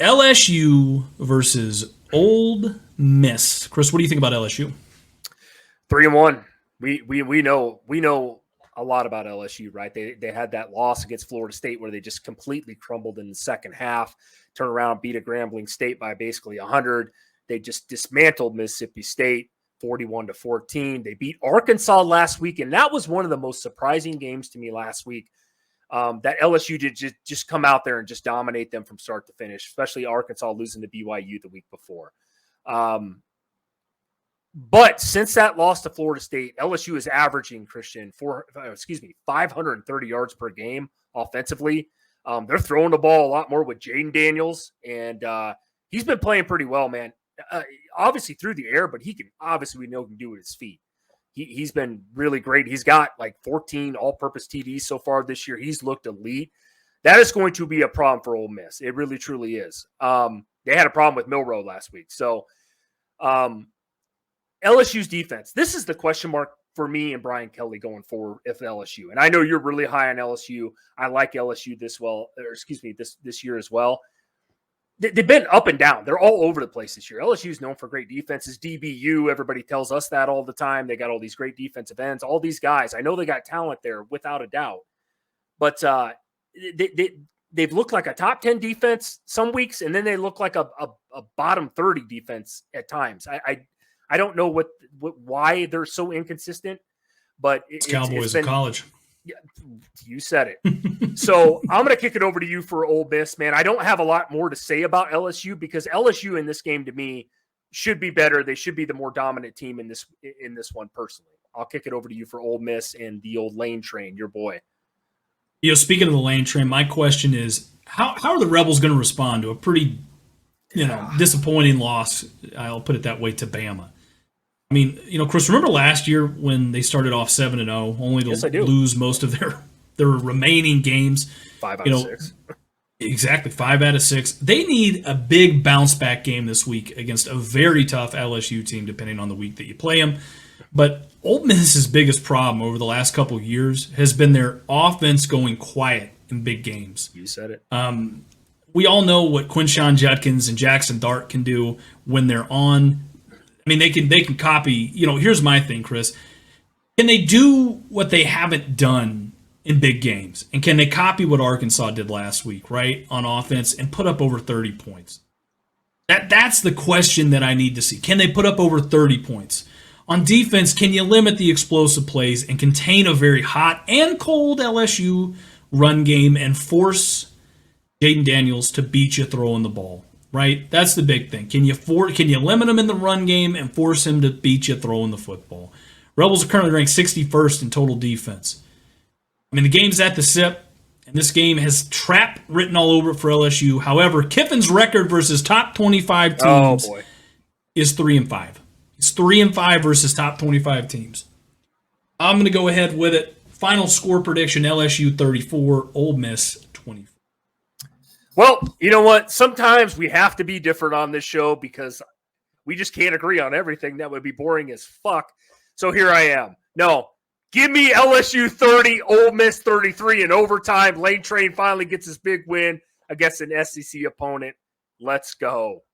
LSU versus Old Miss. Chris, what do you think about LSU? 3-1. We know a lot about LSU, right? They had that loss against Florida State where they just completely crumbled in the second half, turned around, beat a Grambling State by basically 100. They just dismantled Mississippi State 41-14. They beat Arkansas last week, and that was one of the most surprising games to me last week. That LSU did just come out there and just dominate them from start to finish, especially Arkansas losing to BYU the week before. But since that loss to Florida State, LSU is averaging, Christian, 530 yards per game offensively. They're throwing the ball a lot more with Jaden Daniels, and he's been playing pretty well, man. Obviously through the air, but we know can do with his feet. He's been really great. He's got like 14 all-purpose TDs so far this year. He's looked elite. That is going to be a problem for Ole Miss. It really, truly is. They had a problem with Milroe last week. So LSU's defense, this is the question mark for me and Brian Kelly going forward if LSU. And I know you're really high on LSU. I like LSU this year as well. They've been up and down. They're all over the place this year. LSU is known for great defenses. DBU, everybody tells us that all the time. They got all these great defensive ends. All these guys, I know they got talent there without a doubt. But they've looked like a top 10 defense some weeks, and then they look like a bottom 30 defense at times. I don't know why they're so inconsistent, but it's Cowboys in college. Yeah, you said it. So I'm going to kick it over to you for Ole Miss, man. I don't have a lot more to say about LSU because LSU in this game to me should be better. They should be the more dominant team in this one personally. I'll kick it over to you for Ole Miss and the old Lane Train, your boy. Speaking of the Lane Train, my question is how are the Rebels going to respond to a pretty disappointing loss? I'll put it that way, to Bama. I mean, Chris, remember last year when they started off 7-0, only to lose most of their remaining games? 5 out of 6. Exactly, 5 out of 6. They need a big bounce-back game this week against a very tough LSU team, depending on the week that you play them. But Ole Miss's biggest problem over the last couple of years has been their offense going quiet in big games. You said it. We all know what Quinshon Judkins and Jackson Dart can do when they're on. I mean, they can copy. Here's my thing, Chris. Can they do what they haven't done in big games? And can they copy what Arkansas did last week, right, on offense and put up over 30 points? That's the question that I need to see. Can they put up over 30 points? On defense, can you limit the explosive plays and contain a very hot and cold LSU run game and force Jaden Daniels to beat you throwing the ball? Right? That's the big thing. Can you limit him in the run game and force him to beat you throwing the football? Rebels are currently ranked 61st in total defense. I mean, the game's at the SIP, and this game has trap written all over it for LSU. However, Kiffin's record versus top 25 teams is 3-5. He's 3-5 versus top 25 teams. I'm going to go ahead with it. Final score prediction, LSU 34, Ole Miss 24. Well, you know what? Sometimes we have to be different on this show because we just can't agree on everything. That would be boring as fuck. So here I am. No, give me LSU 30, Ole Miss 33 in overtime. Lane Train finally gets his big win against an SEC opponent. Let's go.